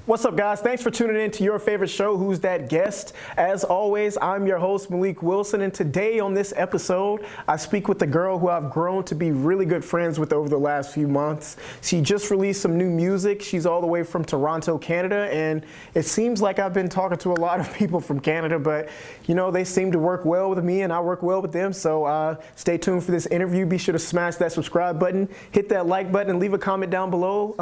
What's up, guys? Thanks for tuning in to your favorite show, Who's That Guest? As always, I'm your host, Malik Wilson, and today on this episode, I speak with a girl who I've grown to be really good friends with over the last few months. She just released some new music. She's all the way from Toronto, Canada, and it seems like I've been talking to a lot of people from Canada, but you know, they seem to work well with me and I work well with them, so stay tuned for this interview. Be sure to smash that subscribe button, hit that like button, and leave a comment down below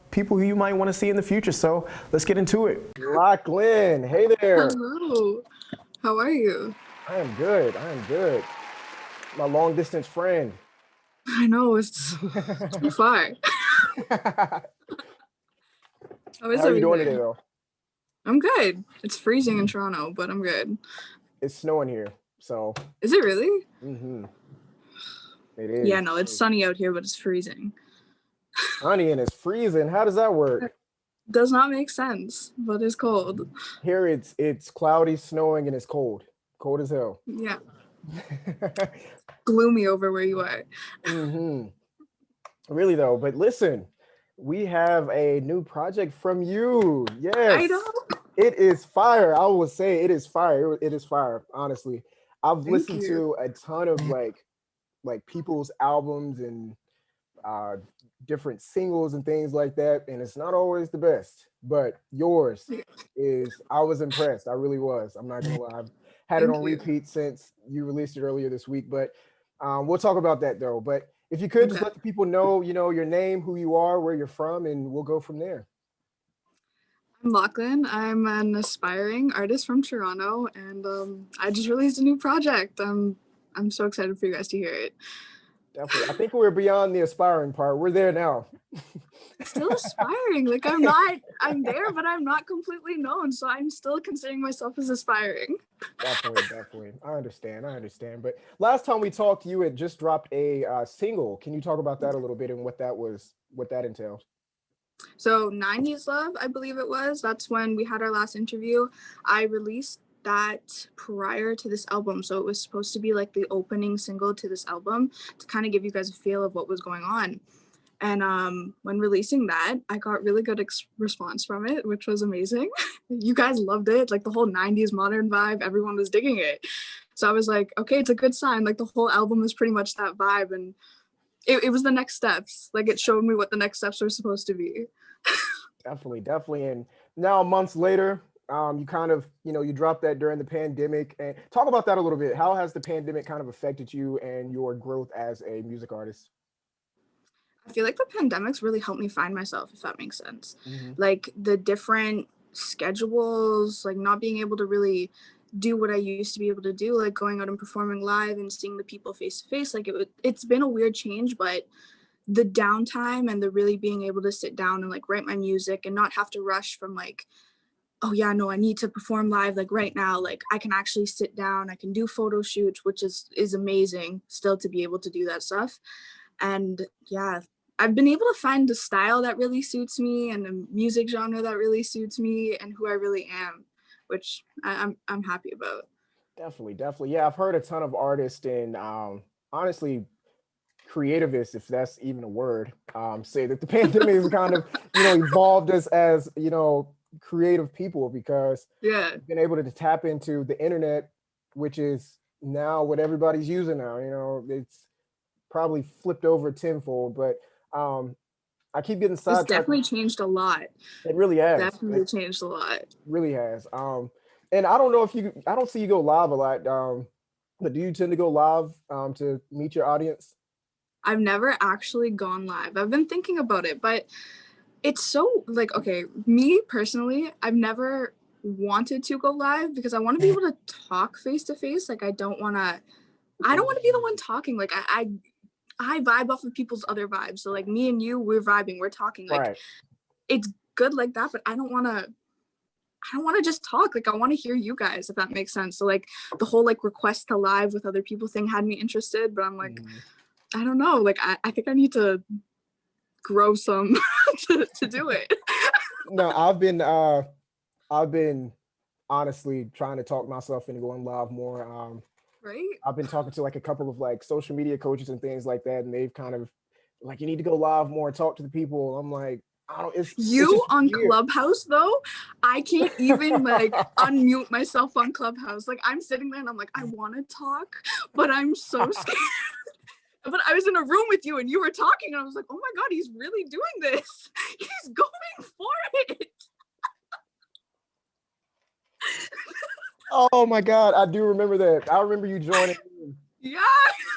people who you might want to see in the future. So let's get into it. Locklyn, hey there. Hello. How are you? I am good. My long distance friend. I know, it's too far. How are you doing today, though? I'm good. It's freezing in Toronto, but I'm good. It's snowing here, so. Is it really? Mm-hmm. It is. Yeah, no, it's sunny out here, but it's freezing. Sunny and it's freezing. How does that work? Does not make sense, but it's cold. Here it's cloudy, snowing, and it's cold. Cold as hell. Yeah. Gloomy over where you are. Mm-hmm. Really though, but listen, we have a new project from you. Yes. I know. It is fire. I will say it is fire. It is fire, honestly. I've listened to a ton of like people's albums and different singles and things like that, and it's not always the best, but yours is, I was impressed. I really was. I'm not gonna lie. I've had it on repeat since you released it earlier this week, but we'll talk about that though. But if you could just let the people know, you know, your name, who you are, where you're from, and we'll go from there. I'm Locklyn. I'm an aspiring artist from Toronto, and I just released a new project. I'm so excited for you guys to hear it. Definitely. I think we're beyond the aspiring part. We're there now. Still aspiring. Like I'm there, but I'm not completely known. So I'm still considering myself as aspiring. Definitely. I understand. But last time we talked, you had just dropped a single. Can you talk about that a little bit and what that entailed? So 90s Love, I believe it was. That's when we had our last interview. I released that prior to this album, so it was supposed to be like the opening single to this album to kind of give you guys a feel of what was going on. And when releasing that, I got really good response from it, which was amazing. You guys loved it, like the whole 90s modern vibe. Everyone was digging it, so I was like, okay, it's a good sign. Like the whole album is pretty much that vibe, and it was the next steps. Like it showed me what the next steps were supposed to be. Definitely. And now months later, you kind of, you know, you dropped that during the pandemic, and talk about that a little bit. How has the pandemic kind of affected you and your growth as a music artist? I feel like the pandemic's really helped me find myself, if that makes sense. Mm-hmm. Like the different schedules, like not being able to really do what I used to be able to do, like going out and performing live and seeing the people face to face. Like it's been a weird change, but the downtime and the really being able to sit down and like write my music and not have to rush from like, oh yeah, no, I need to perform live like right now. Like I can actually sit down, I can do photo shoots, which is amazing still to be able to do that stuff. And yeah, I've been able to find the style that really suits me and the music genre that really suits me and who I really am, which I'm happy about. Definitely. Yeah, I've heard a ton of artists and honestly, creativists, if that's even a word, say that the pandemic has kind of, you know, evolved us as, you know, creative people, because we've been able to tap into the internet, which is now what everybody's using now. You know, it's probably flipped over tenfold, but I keep getting sidetracked. It's definitely changed a lot. It really has. Definitely changed a lot. Really has. And I don't know if I don't see you go live a lot, but do you tend to go live to meet your audience? I've never actually gone live. I've been thinking about it, but it's so like, okay, me personally, I've never wanted to go live because I want to be able to talk face to face. Like I don't want to be the one talking. Like I vibe off of people's other vibes. So like me and you, we're vibing, we're talking. Like It's good like that, but I don't want to just talk. Like I want to hear you guys, if that makes sense. So like the whole like request to live with other people thing had me interested, but I'm like, I don't know. Like I think I need to grow some to do it. No, I've been honestly trying to talk myself into going live more. Right. I've been talking to like a couple of like social media coaches and things like that, and they've kind of like, you need to go live more, talk to the people. I'm like, I don't. It's You just on weird. Clubhouse though, I can't even like unmute myself on Clubhouse. Like I'm sitting there and I'm like, I want to talk, but I'm so scared. But I was in a room with you and you were talking and I was like, oh my God, he's really doing this. He's going for it. Oh my God, I do remember that. I remember you joining. Yeah.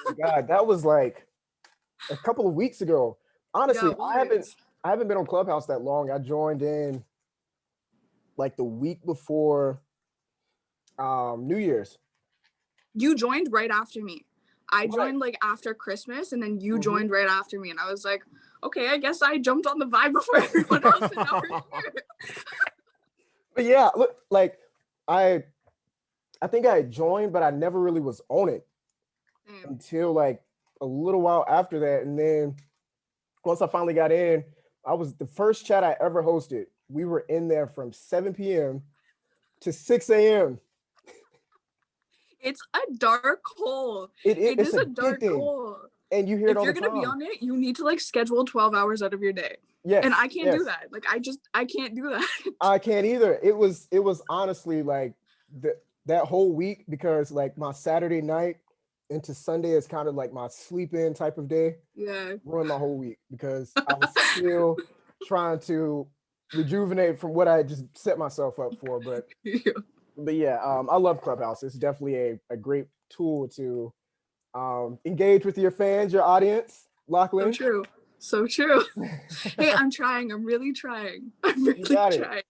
Oh my God, that was like a couple of weeks ago. Yeah, Honestly, it was. I haven't been on Clubhouse that long. I joined in like the week before New Year's. You joined right after me. I Right. joined like after Christmas and then you Mhm. joined right after me. And I was like, okay, I guess I jumped on the vibe before everyone else and now we're here. But yeah, look, like I think I had joined, but I never really was on it until like a little while after that. And then once I finally got in, I was the first chat I ever hosted. We were in there from 7 p.m. to 6 a.m. It's a dark hole. It It's is a dark addicting. hole. And you hear it If all you're the gonna be time. on it, you need to like schedule 12 hours out of your day. Yes. And I can't do yes. that. Like I can't do that. I can't either. It was honestly like that whole week, because like my Saturday night into Sunday is kind of like my sleep in type of day. Yeah. Ruined my whole week because I was still trying to rejuvenate from what I had just set myself up for. But yeah, I love Clubhouse. It's definitely a great tool to engage with your fans, your audience. So Locklyn. true. So true. Hey, I'm trying. I'm really trying. I'm really You got trying. it.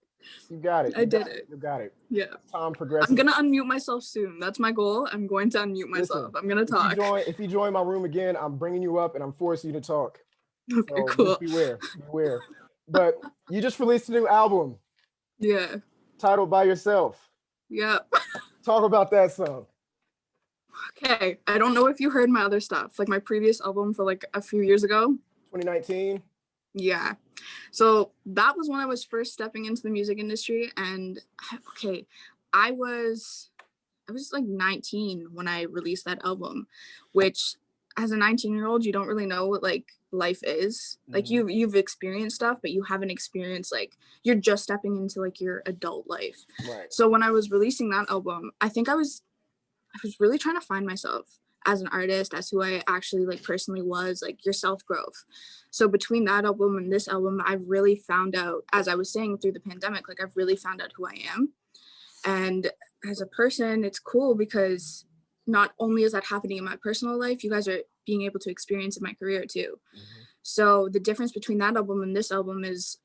You got it. I did it. You got it. Yeah. Time progresses. I'm gonna unmute myself soon. That's my goal. I'm going to unmute myself. Listen, I'm gonna talk. if you join my room again, I'm bringing you up and I'm forcing you to talk. Okay, So cool. just beware. But you just released a new album. Yeah. Titled By Yourself. Yep. Talk about that song. Okay. I don't know if you heard my other stuff, like my previous album for like a few years ago. 2019. Yeah. So that was when I was first stepping into the music industry. And okay, I was like 19 when I released that album, which as a 19-year-old, you don't really know what like life is. Like you've experienced stuff, but you haven't experienced like you're just stepping into like your adult life. Right. So when I was releasing that album, I think I was really trying to find myself as an artist, as who I actually like personally was, like your self-growth. So between that album and this album, I really found out, as I was saying through the pandemic, like I've really found out who I am. And as a person, it's cool because not only is that happening in my personal life, you guys are being able to experience in my career too. So the difference between that album and this album is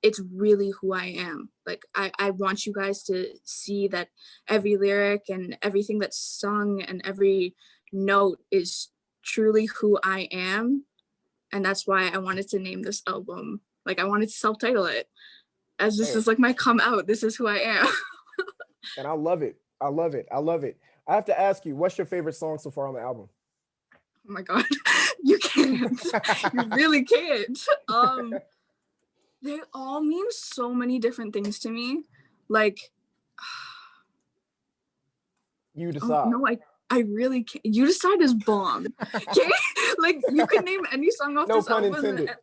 it's really who I am. Like I want you guys to see that every lyric and everything that's sung and every note is truly who I am. And that's why I wanted to name this album. Like I wanted to self-title it as this is like my come out. This is who I am. And I love it. I love it. I have to ask you, what's your favorite song so far on the album? Oh my God, you can't. You really can't. They all mean so many different things to me. Like, You decide. Oh, no, I really can't. You Decide is bomb. Okay, like you can name any song off this album. No pun intended.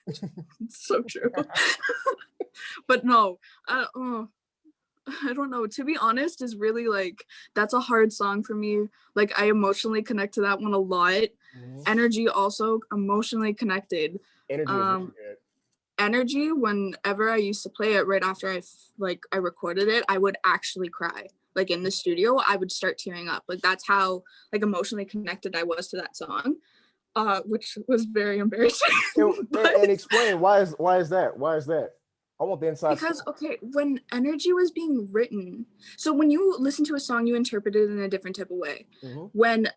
It's so true. But no, I don't know. To be honest, is really like that's a hard song for me. Like I emotionally connect to that one a lot. Energy also emotionally connected. Energy, whenever I used to play it right after I recorded it, I would actually cry. Like in the studio, I would start tearing up. Like that's how like emotionally connected I was to that song, which was very embarrassing. And explain why is that? I want the inside. Because okay, when Energy was being written, so when you listen to a song, you interpret it in a different type of way. When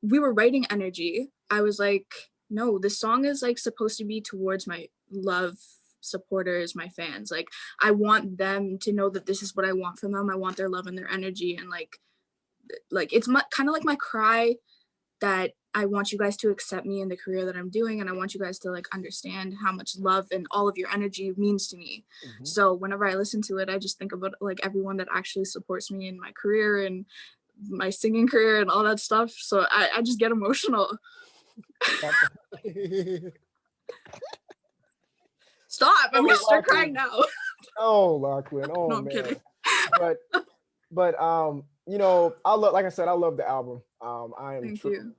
we were writing Energy, I was like, no, this song is like supposed to be towards my love supporters, my fans. Like I want them to know that this is what I want from them. I want their love and their energy, and like it's kind of like my cry that I want you guys to accept me in the career that I'm doing, and I want you guys to like understand how much love and all of your energy means to me. So whenever I listen to it, I just think about like everyone that actually supports me in my career and my singing career and all that stuff. So I just get emotional. Stop! I'm Oh, gonna start Locklyn. crying now. Oh, Locklyn. Oh, No, I'm man. kidding. But you know, I love, like I said, I love the album. I am Thank you.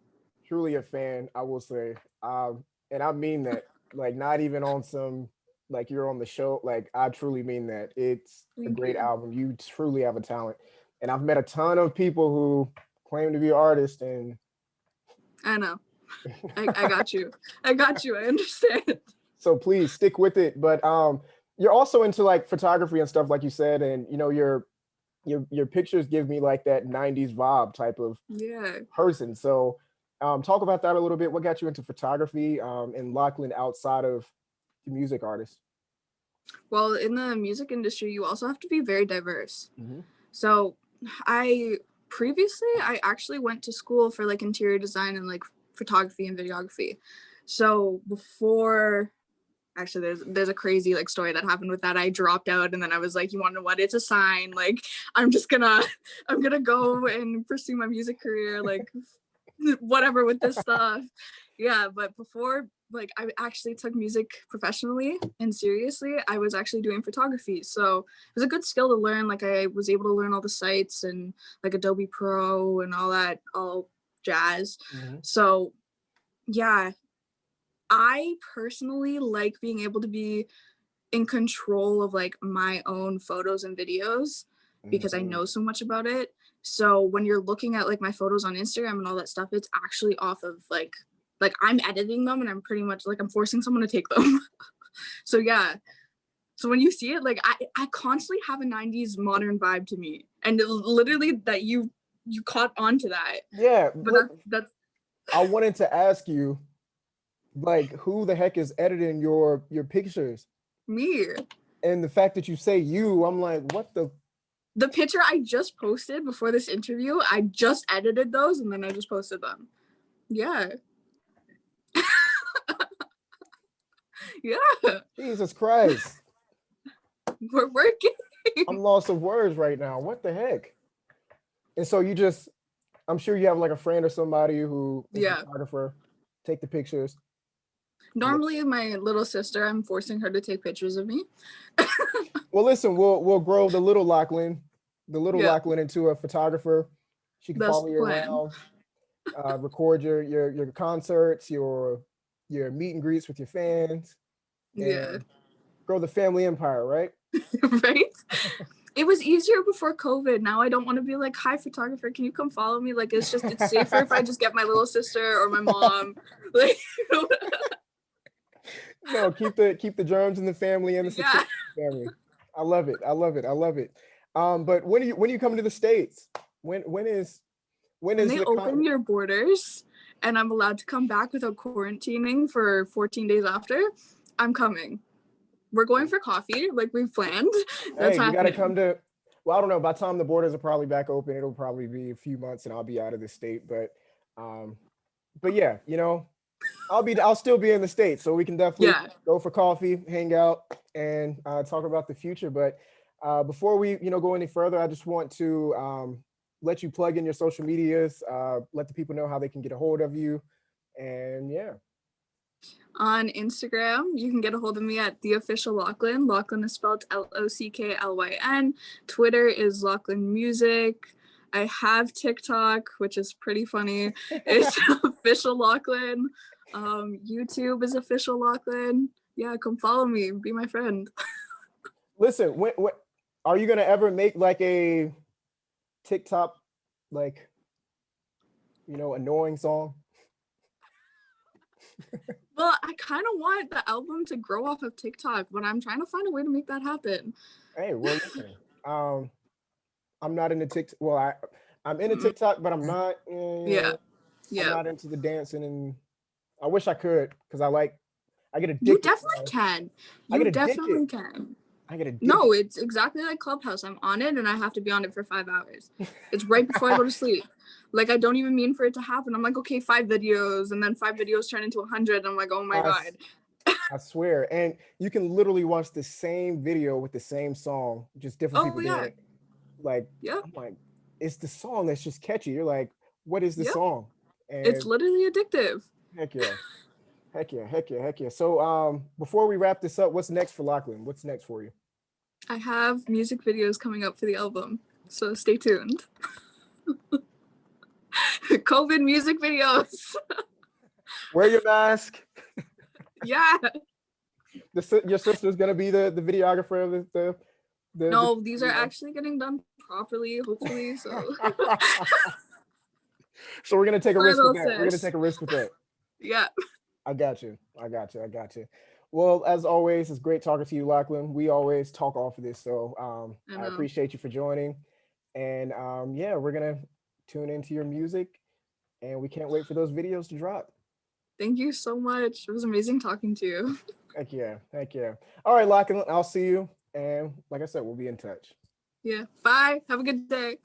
truly a fan, I will say. And I mean that, like, not even on some, like, you're on the show. Like, I truly mean that. It's a Thank great you. album. You truly have a talent. And I've met a ton of people who claim to be artists, and I know. I got you. I got you. I understand. so please stick with it. But you're also into like photography and stuff, like you said, and you know, your pictures give me like that 90s vibe type of Yeah. person. So talk about that a little bit. What got you into photography and Locklyn outside of the music artist? Well, in the music industry, you also have to be very diverse. Mm-hmm. So I I actually went to school for like interior design and like photography and videography. So before actually there's a crazy like story that happened with that. I dropped out and then I was like, you want to know what? It's a sign. Like I'm just gonna I'm gonna go and pursue my music career, like whatever with this stuff. Yeah, but before like I actually took music professionally and seriously, I was actually doing photography. So it was a good skill to learn. Like I was able to learn all the sites and like Adobe Pro and all that, all jazz. Mm-hmm. So yeah, I personally like being able to be in control of like my own photos and videos because I Mm-hmm. know so much about it. So when you're looking at like my photos on Instagram and all that stuff, it's actually off of like I'm editing them and I'm pretty much like I'm forcing someone to take them. So yeah. So when you see it, like I constantly have a 90s modern vibe to me. And literally that you caught on to that. Yeah, But that's I wanted to ask you, like, who the heck is editing your pictures? me. And the fact that you say you, I'm like, what the? The picture I just posted before this interview, I just edited those and then I just posted them. Yeah. Yeah. Jesus Christ. We're working. I'm lost of words right now. What the heck? And so you just, I'm sure you have like a friend or somebody who is a Yeah. photographer, take the pictures. Normally my little sister, I'm forcing her to take pictures of me. Well, listen, we'll grow the little Yeah. Locklyn into a photographer. She can That's follow the you plan. around, record your concerts, your meet and greets with your fans, Yeah. and grow the family empire, right? Right? It was easier before COVID. Now I don't want to be like, hi photographer, can you come follow me? Like it's safer if I just get my little sister or my mom. Like No, keep the germs in the family and the yeah. success in the family. I love it. I love it. I love it. But when are you coming to the States? When When is they the open your borders and I'm allowed to come back without quarantining for 14 days after, I'm coming. We're going for coffee, like we've planned. That's Hey, you got to happening. come to. Well, I don't know. By the time the borders are probably back open, it'll probably be a few months, and I'll be out of the state. Um, but yeah, you know, I'll still be in the States, so we can definitely Yeah. go for coffee, hang out, and talk about the future. But before we, you know, go any further, I just want to let you plug in your social medias, let the people know how they can get a hold of you, and yeah. On Instagram, you can get a hold of me at the official Locklyn. Locklyn is spelled Locklyn. Twitter is Locklyn Music. I have TikTok, which is pretty funny. It's official Locklyn. YouTube is official Locklyn. Yeah, come follow me. Be my friend. Listen, when are you gonna ever make like a TikTok, like, you know, annoying song? Well, I kind of want the album to grow off of TikTok, but I'm trying to find a way to make that happen. Hey, well, listen, I'm not into TikTok. Well, I'm into Mm, TikTok, but I'm not. yeah. I'm Yeah. not into the dancing, and I wish I could because I get You addicted. definitely can. I You get addicted. definitely can. I get addicted. No, it's exactly like Clubhouse. I'm on it and I have to be on it for 5 hours. It's right before I go to sleep. Like I don't even mean for it to happen. I'm like, okay, 5 videos, and then 5 videos turn into 100. I'm like, oh my I, god. s- I swear, and you can literally watch the same video with the same song, just different Oh people doing yeah. it. Like, Yep. I'm like, it's the song that's just catchy. You're like, what is the Yep. song? It's And literally addictive. heck yeah. Heck yeah, heck yeah, heck yeah. So before we wrap this up, what's next for Locklyn? What's next for you? I have music videos coming up for the album, so stay tuned. COVID music videos. Wear your mask. Yeah. Your sister's gonna be the videographer of No, these are video. actually getting done properly, hopefully. So So we're gonna take a risk with final that. We're gonna sis. take a risk with that. Yeah. I got you. I got you. I got you. Well, as always, it's great talking to you, Lachlan. We always talk off of this, so I I know. appreciate you for joining. And yeah, we're gonna tune into your music, and we can't wait for those videos to drop. Thank you so much. It was amazing talking to you. Heck yeah, heck yeah. All right, Lachlan, I'll see you, and like I said, we'll be in touch. Yeah. Bye. Have a good day.